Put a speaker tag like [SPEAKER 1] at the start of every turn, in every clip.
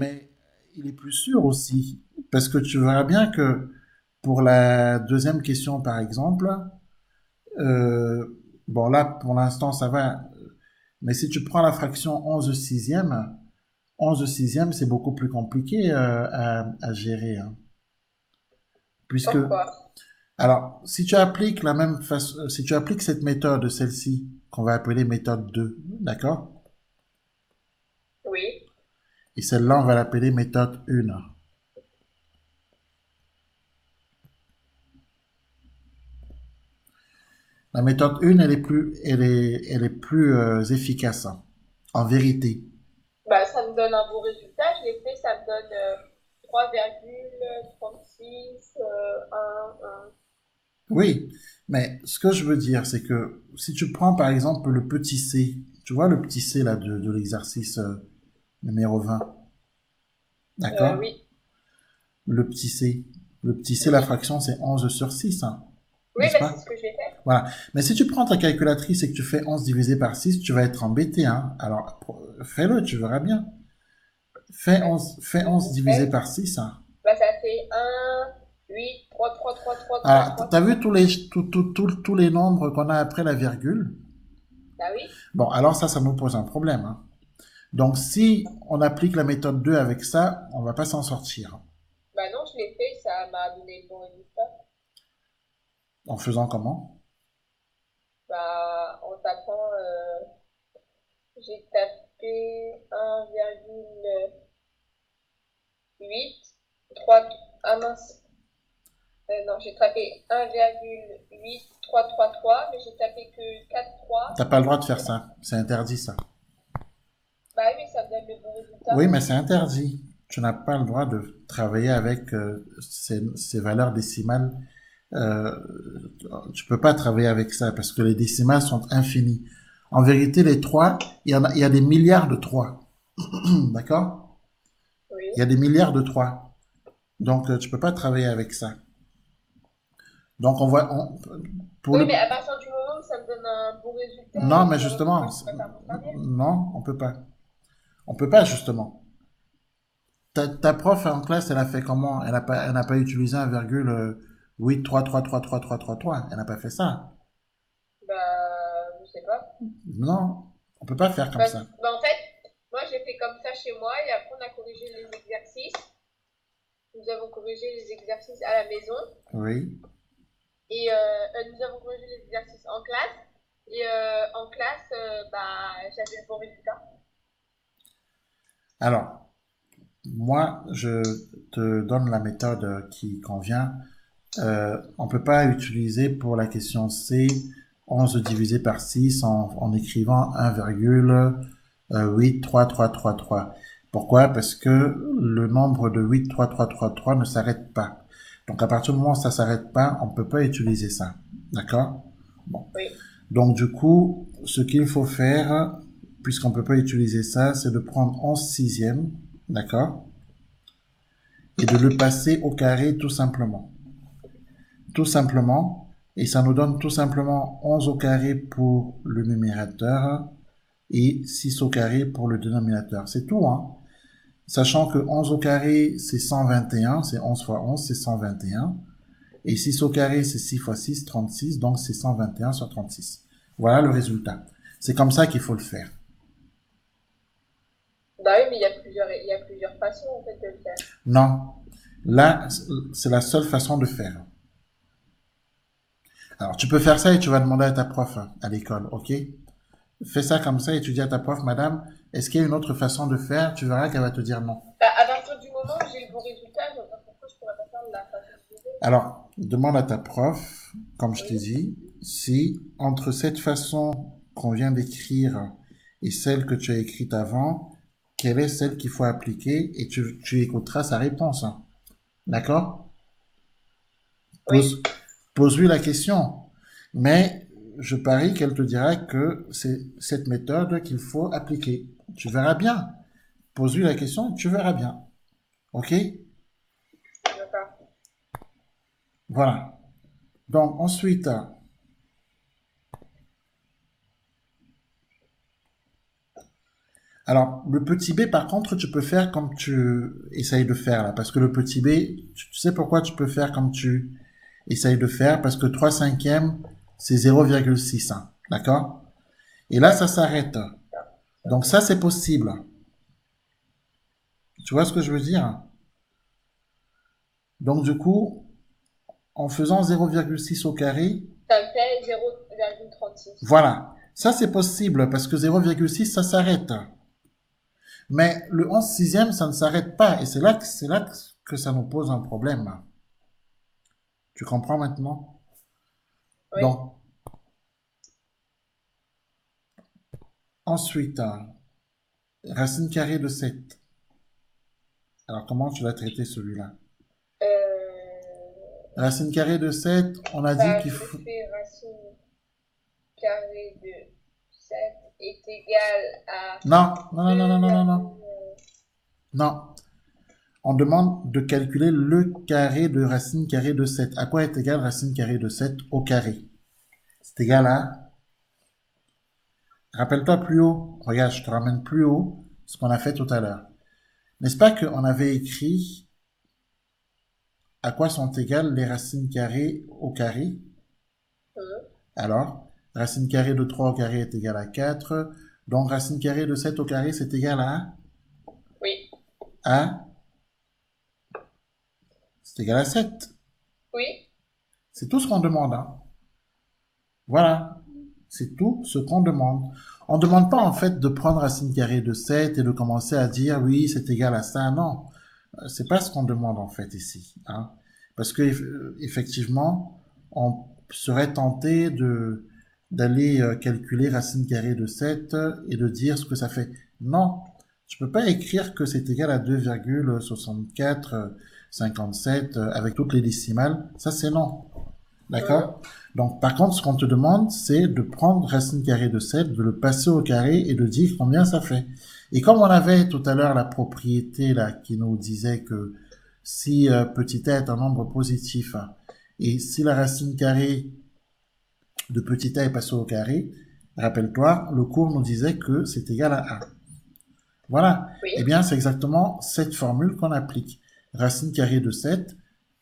[SPEAKER 1] Mais il est plus sûr aussi, parce que tu verras bien que pour la deuxième question, par exemple, euh, bon là, pour l'instant, ça va, mais si tu prends la fraction 11 sixième, 11 sixième, c'est beaucoup plus compliqué à gérer, hein. Puisque,
[SPEAKER 2] Pourquoi?
[SPEAKER 1] alors, si tu appliques la même façon, si tu appliques cette méthode, celle-ci, qu'on va appeler méthode 2, d'accord?
[SPEAKER 2] Oui.
[SPEAKER 1] Et celle-là, on va l'appeler méthode 1. La méthode 1, elle est plus efficace, hein, en vérité.
[SPEAKER 2] Bah, ça me donne un beau résultat. Je l'ai fait, ça me donne 3,36, 1.
[SPEAKER 1] Oui, mais ce que je veux dire, c'est que si tu prends par exemple le petit c, tu vois le petit c là de l'exercice numéro 20, d'accord?
[SPEAKER 2] Oui.
[SPEAKER 1] Le petit c. Le petit c, la
[SPEAKER 2] Oui.
[SPEAKER 1] fraction, c'est 11 sur 6, hein,
[SPEAKER 2] Oui,
[SPEAKER 1] n'est-ce
[SPEAKER 2] bah, c'est ce
[SPEAKER 1] pas?
[SPEAKER 2] que j'ai fait.
[SPEAKER 1] Voilà. Mais si tu prends ta calculatrice et que tu fais 11 divisé par 6, tu vas être embêté, hein. Alors, fais-le, tu verras bien. Fais
[SPEAKER 2] Bah,
[SPEAKER 1] 11, fais
[SPEAKER 2] je
[SPEAKER 1] 11
[SPEAKER 2] l'ai
[SPEAKER 1] divisé
[SPEAKER 2] fait.
[SPEAKER 1] par 6, hein.
[SPEAKER 2] Bah, ça fait 1, 8, 3, 3, 3, 3, 3,
[SPEAKER 1] Ah,
[SPEAKER 2] 3,
[SPEAKER 1] t'as vu
[SPEAKER 2] 3.
[SPEAKER 1] tous les nombres qu'on a après la virgule?
[SPEAKER 2] Bah oui.
[SPEAKER 1] Bon, alors ça nous pose un problème, hein. Donc, si on applique la méthode 2 avec ça, on va pas s'en sortir.
[SPEAKER 2] Bah non, je l'ai fait, ça m'a donné le bon résultat.
[SPEAKER 1] En faisant comment?
[SPEAKER 2] Bah, en tapant, j'ai tapé 1,8, 3, ah mince, non, j'ai tapé 1,8333, mais j'ai tapé que 4,3.
[SPEAKER 1] T'as pas le droit de faire ça. C'est interdit, ça.
[SPEAKER 2] Bah oui, mais ça me donne le bon
[SPEAKER 1] Oui,
[SPEAKER 2] résultat.
[SPEAKER 1] mais c'est interdit. Tu n'as pas le droit de travailler avec ces valeurs décimales. Euh, tu peux pas travailler avec ça parce que les décimales sont infinies. En vérité, les 3, il y a des milliards de 3. D'accord?
[SPEAKER 2] Oui.
[SPEAKER 1] Il y a des milliards de 3. Donc, tu peux pas travailler avec ça. Donc, pour
[SPEAKER 2] Oui,
[SPEAKER 1] le,
[SPEAKER 2] mais à partir du moment où ça me donne un bon résultat
[SPEAKER 1] non,
[SPEAKER 2] et
[SPEAKER 1] mais
[SPEAKER 2] que je pourquoi
[SPEAKER 1] justement,
[SPEAKER 2] je pourrais pas m'en servir?
[SPEAKER 1] non, on peut pas. On peut pas, justement. Ta prof en classe, elle a fait comment? Elle n'a pas utilisé un virgule 8, 3, 3, 3, 3, 3, 3, 3. Elle n'a pas fait ça.
[SPEAKER 2] Bah, je sais pas.
[SPEAKER 1] Non, on peut pas faire comme ça.
[SPEAKER 2] Bah, en fait, moi j'ai fait comme ça chez moi et après on a corrigé les exercices. Nous avons corrigé les exercices à la maison
[SPEAKER 1] Oui.
[SPEAKER 2] et nous avons corrigé les exercices en classe. Et en classe, bah, j'avais le bon résultat.
[SPEAKER 1] Alors, moi, je te donne la méthode qui convient. On peut pas utiliser pour la question C 11 divisé par 6 en écrivant 1,83333. Pourquoi? Parce que le nombre de 83333 ne s'arrête pas. Donc à partir du moment où ça s'arrête pas, on peut pas utiliser ça. D'accord? Bon.
[SPEAKER 2] Oui,
[SPEAKER 1] Donc du coup, ce qu'il faut faire, puisqu'on peut pas utiliser ça, c'est de prendre 11 sixième, d'accord? Et de le passer au carré tout simplement. Tout simplement, et ça nous donne tout simplement 11 au carré pour le numérateur et 6 au carré pour le dénominateur. C'est tout, hein. Sachant que 11 au carré, c'est 121, c'est 11 fois 11, c'est 121. Et 6 au carré, c'est 6 fois 6, 36, donc c'est 121 sur 36. Voilà le résultat. C'est comme ça qu'il faut le faire.
[SPEAKER 2] bah oui, mais il y a plusieurs façons en fait de le faire.
[SPEAKER 1] Non, là, c'est la seule façon de faire. Alors, tu peux faire ça et tu vas demander à ta prof à l'école, ok? Fais ça comme ça et tu dis à ta prof, madame, est-ce qu'il y a une autre façon de faire? Tu verras qu'elle va te dire non.
[SPEAKER 2] Bah, à partir du moment où j'ai le bon résultat, je vois pas pourquoi je pourrais pas faire de la façon que je veux.
[SPEAKER 1] Alors, demande à ta prof, comme je t'ai
[SPEAKER 2] Oui.
[SPEAKER 1] dit, si entre cette façon qu'on vient d'écrire et celle que tu as écrite avant, quelle est celle qu'il faut appliquer et tu écouteras sa réponse, hein. D'accord?
[SPEAKER 2] Oui.
[SPEAKER 1] Pose, pose-lui la question. Mais je parie qu'elle te dira que c'est cette méthode qu'il faut appliquer. Tu verras bien. Pose-lui la question, tu verras bien. OK?
[SPEAKER 2] D'accord.
[SPEAKER 1] Voilà. Donc ensuite, Alors, le petit b, par contre, tu peux faire comme tu essayes de faire là. Parce que le petit b, tu sais pourquoi tu peux faire comme tu essayes de faire? Parce que 3 cinquièmes, c'est 0,6. Hein, d'accord? Et là, ça s'arrête. Donc ça, c'est possible. Tu vois ce que je veux dire? Donc du coup, en faisant 0,6 au carré,
[SPEAKER 2] Ça me fait 0,36.
[SPEAKER 1] voilà. Ça, c'est possible parce que 0,6, ça s'arrête. Mais le 11 sixième, ça ne s'arrête pas. Et c'est là que ça nous pose un problème. Tu comprends maintenant?
[SPEAKER 2] Oui.
[SPEAKER 1] Donc, ensuite, racine carrée de 7. Alors, comment tu vas traiter celui-là? Racine carrée de 7, on a dit
[SPEAKER 2] Bah,
[SPEAKER 1] qu'il
[SPEAKER 2] je
[SPEAKER 1] faut...
[SPEAKER 2] fais racine carrée de 7 est égal à
[SPEAKER 1] Non, non, non, non, non, non, non,
[SPEAKER 2] 2,
[SPEAKER 1] non. Non. On demande de calculer le carré de racine carrée de 7. À quoi est égal racine carrée de 7 au carré? C'est égal à... Rappelle-toi plus haut. Regarde, je te ramène plus haut ce qu'on a fait tout à l'heure. N'est-ce pas qu'on avait écrit à quoi sont égales les racines carrées au carré? Alors, racine carrée de 3 au carré est égal à 4. Donc, racine carrée de 7 au carré, c'est égal à...
[SPEAKER 2] Oui.
[SPEAKER 1] À... C'est égal à 7.
[SPEAKER 2] Oui.
[SPEAKER 1] C'est tout ce qu'on demande. Hein. Voilà. C'est tout ce qu'on demande. On ne demande pas en fait de prendre racine carrée de 7 et de commencer à dire oui, c'est égal à ça. Non. C'est pas ce qu'on demande en fait ici. Hein. Parce que effectivement, on serait tenté de d'aller calculer racine carrée de 7 et de dire ce que ça fait. Non, tu peux pas écrire que c'est égal à 2,6457 avec toutes les décimales. Ça, c'est non. D'accord? Donc, par contre, ce qu'on te demande, c'est de prendre racine carrée de 7, de le passer au carré et de dire combien ça fait. Et comme on avait tout à l'heure la propriété là qui nous disait que si petit a est un nombre positif et si la racine carrée de petit a est passée au carré, rappelle-toi, le cours nous disait que c'est égal à 1. Voilà.
[SPEAKER 2] Oui.
[SPEAKER 1] Eh bien, c'est exactement cette formule qu'on applique. Racine carrée de 7,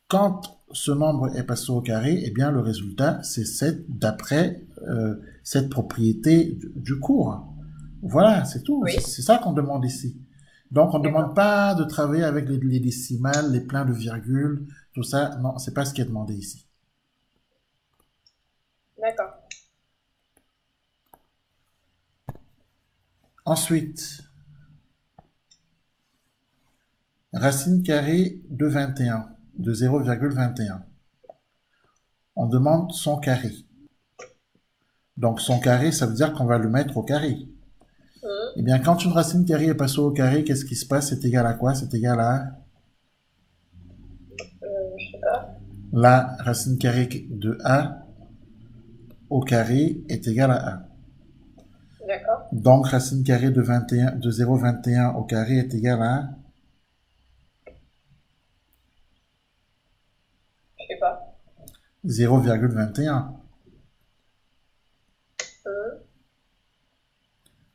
[SPEAKER 1] quand ce nombre est passé au carré, eh bien, le résultat, c'est 7 d'après cette propriété du cours. Voilà, c'est tout.
[SPEAKER 2] Oui.
[SPEAKER 1] C'est ça qu'on demande ici. Donc, on ne demande pas de travailler avec les décimales, les pleins de virgules, tout ça. Non, c'est pas ce qui est demandé ici.
[SPEAKER 2] D'accord.
[SPEAKER 1] Ensuite, racine carrée de 21, de 0,21. On demande son carré. Donc, son carré, ça veut dire qu'on va le mettre au carré. Eh bien, quand une racine carrée est passée au carré, qu'est-ce qui se passe? C'est égal à quoi? C'est égal à...
[SPEAKER 2] Je sais pas.
[SPEAKER 1] La racine carrée de A au carré est égale à 1.
[SPEAKER 2] D'accord.
[SPEAKER 1] Donc, racine carrée de 21, de 0,21 au carré est égale à...
[SPEAKER 2] Je sais pas.
[SPEAKER 1] 0,21.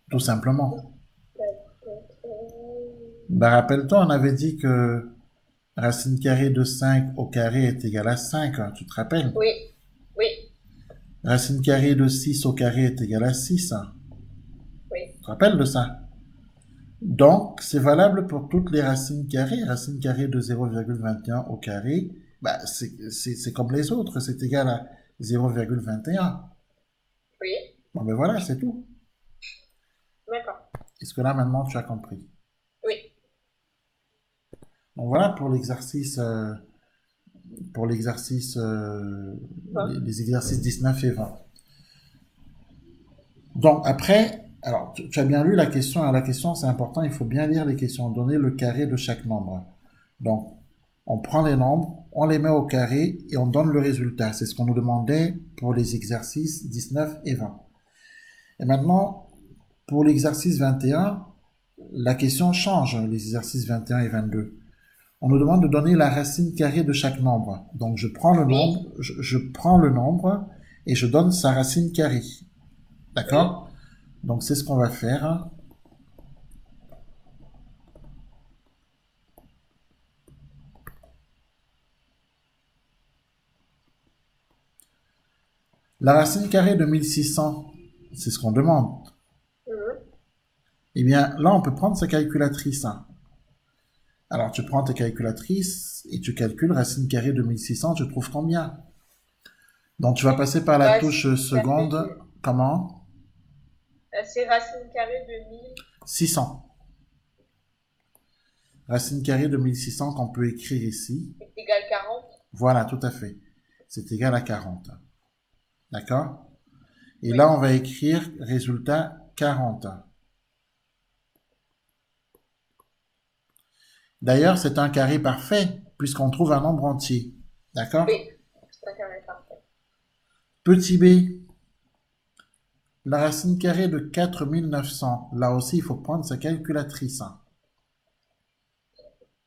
[SPEAKER 1] Tout simplement. Ben, rappelle-toi, on avait dit que racine carrée de 5 au carré est égale à 5, hein, tu te rappelles?
[SPEAKER 2] Oui. Oui.
[SPEAKER 1] Racine carrée de 6 au carré est égale à 6. Hein.
[SPEAKER 2] Oui.
[SPEAKER 1] Tu te rappelles de ça? Donc, c'est valable pour toutes les racines carrées. Racine carrée de 0,21 au carré, bah, c'est comme les autres, c'est égal à 0,21.
[SPEAKER 2] Oui.
[SPEAKER 1] Bon, ben voilà, c'est tout.
[SPEAKER 2] D'accord.
[SPEAKER 1] Est-ce que là, maintenant, tu as compris?
[SPEAKER 2] Oui.
[SPEAKER 1] Donc voilà pour l'exercice, les exercices 19 et 20. Donc après, alors tu as bien lu la question. La question, c'est important, il faut bien lire les questions. Donner le carré de chaque nombre. Donc, on prend les nombres, on les met au carré et on donne le résultat. C'est ce qu'on nous demandait pour les exercices 19 et 20. Et maintenant, pour l'exercice 21, la question change, les exercices 21 et 22. On nous demande de donner la racine carrée de chaque nombre. Donc, je prends le nombre, je prends le nombre et je donne sa racine carrée. D'accord? Donc, c'est ce qu'on va faire. La racine carrée de 1600, c'est ce qu'on demande.
[SPEAKER 2] Mhm.
[SPEAKER 1] Eh bien, là, on peut prendre sa calculatrice, hein. Alors, tu prends ta calculatrice et tu calcules racine carrée de 1600, tu trouves combien? Donc, tu vas passer par la touche
[SPEAKER 2] Racine carrée
[SPEAKER 1] seconde.
[SPEAKER 2] de...
[SPEAKER 1] Comment?
[SPEAKER 2] C'est racine carrée de
[SPEAKER 1] 600. Racine carrée de 1600 qu'on peut écrire ici.
[SPEAKER 2] est égal 40.
[SPEAKER 1] Voilà, tout à fait. C'est égal à 40. D'accord? Et là,
[SPEAKER 2] Oui.
[SPEAKER 1] on va écrire résultat 40. D'ailleurs, c'est un carré parfait puisqu'on trouve un nombre entier. D'accord?
[SPEAKER 2] Oui. C'est un carré parfait.
[SPEAKER 1] Petit b, la racine carrée de 4900. Là aussi, il faut prendre sa calculatrice, hein.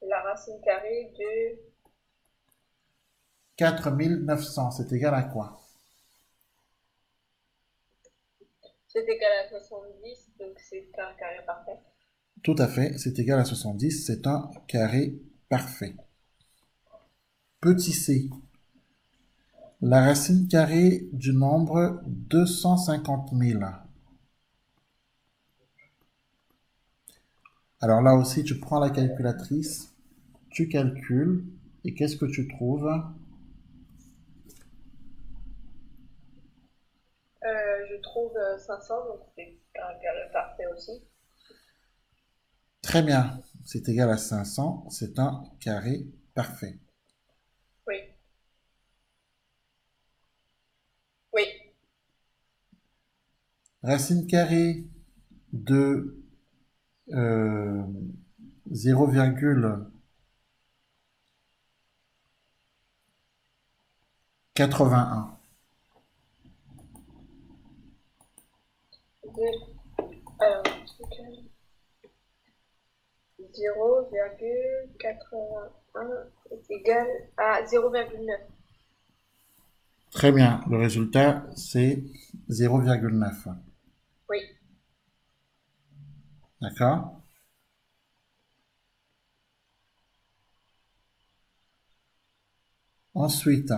[SPEAKER 2] La racine carrée de...
[SPEAKER 1] 4900, c'est égal à quoi?
[SPEAKER 2] C'est égal à 70, donc c'est un carré parfait.
[SPEAKER 1] Tout à fait, c'est égal à 70, c'est un carré parfait. Petit c, la racine carrée du nombre 250 000. Alors là aussi, tu prends la calculatrice, tu calcules, et qu'est-ce que tu trouves?
[SPEAKER 2] Je trouve 500, donc c'est un carré parfait aussi.
[SPEAKER 1] Très bien, c'est égal à 500, c'est un carré parfait.
[SPEAKER 2] Oui. Oui.
[SPEAKER 1] Racine carrée de 0,81.
[SPEAKER 2] Alors, 0,81 est égal à 0,9.
[SPEAKER 1] Très bien, le résultat c'est 0,9.
[SPEAKER 2] Oui.
[SPEAKER 1] D'accord? Ensuite,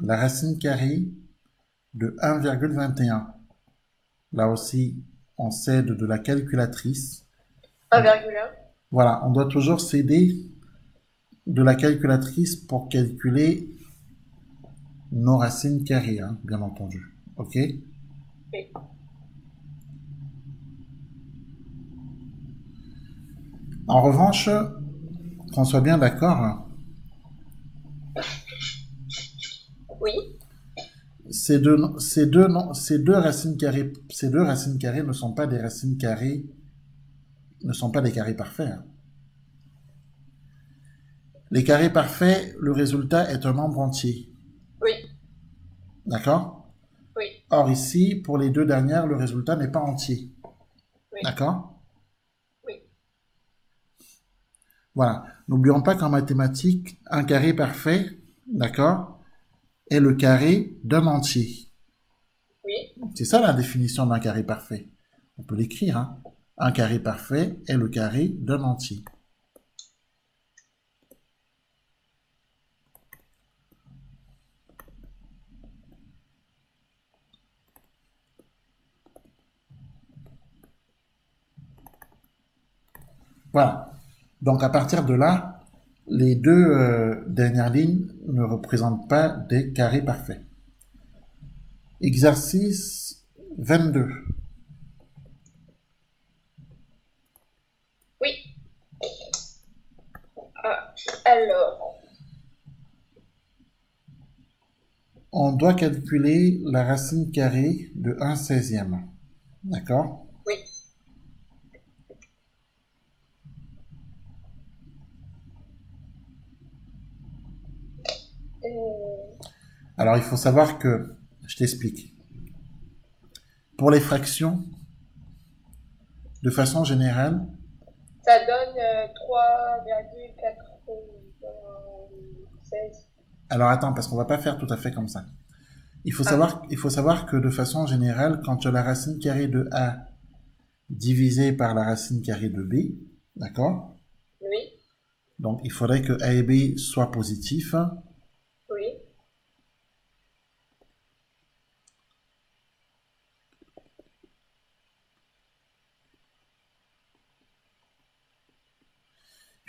[SPEAKER 1] la racine carrée de 1,21. Là aussi, on s'aide de la calculatrice.
[SPEAKER 2] 1,1.
[SPEAKER 1] Voilà, on doit toujours s'aider de la calculatrice pour calculer nos racines carrées, hein, bien entendu. OK?
[SPEAKER 2] Oui.
[SPEAKER 1] En revanche, qu'on soit bien d'accord,
[SPEAKER 2] Oui.
[SPEAKER 1] ces deux racines carrées ne sont pas des racines carrées, ne sont pas des carrés parfaits, hein. Les carrés parfaits, le résultat est un nombre entier.
[SPEAKER 2] Oui.
[SPEAKER 1] D'accord?
[SPEAKER 2] Oui.
[SPEAKER 1] Or ici, pour les deux dernières, le résultat n'est pas entier.
[SPEAKER 2] Oui.
[SPEAKER 1] D'accord?
[SPEAKER 2] Oui.
[SPEAKER 1] Voilà. N'oublions pas qu'en mathématiques, un carré parfait, d'accord, est le carré d'un entier.
[SPEAKER 2] Oui.
[SPEAKER 1] C'est ça la définition d'un carré parfait. On peut l'écrire, hein. Un carré parfait est le carré d'un entier. Voilà. Donc à partir de là, les deux dernières lignes ne représentent pas des carrés parfaits. Exercice 22.
[SPEAKER 2] Oui. Alors,
[SPEAKER 1] On doit calculer la racine carrée de 1/16e. D'accord?
[SPEAKER 2] oui. Euh,
[SPEAKER 1] Alors il faut savoir que, je t'explique, pour les fractions, de façon générale,
[SPEAKER 2] Ça donne 3,96.
[SPEAKER 1] alors attends, parce qu'on va pas faire tout à fait comme ça.
[SPEAKER 2] Ah,
[SPEAKER 1] Il faut savoir que de façon générale, quand tu as la racine carrée de A divisée par la racine carrée de B, d'accord?
[SPEAKER 2] oui.
[SPEAKER 1] Donc il faudrait que A et B soient positifs.
[SPEAKER 2] Oui.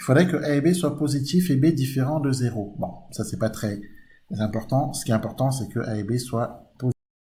[SPEAKER 1] Il faudrait que A et B soient positifs et B différents de 0. Bon, ça c'est pas très important. Ce qui est important, c'est que A et B soient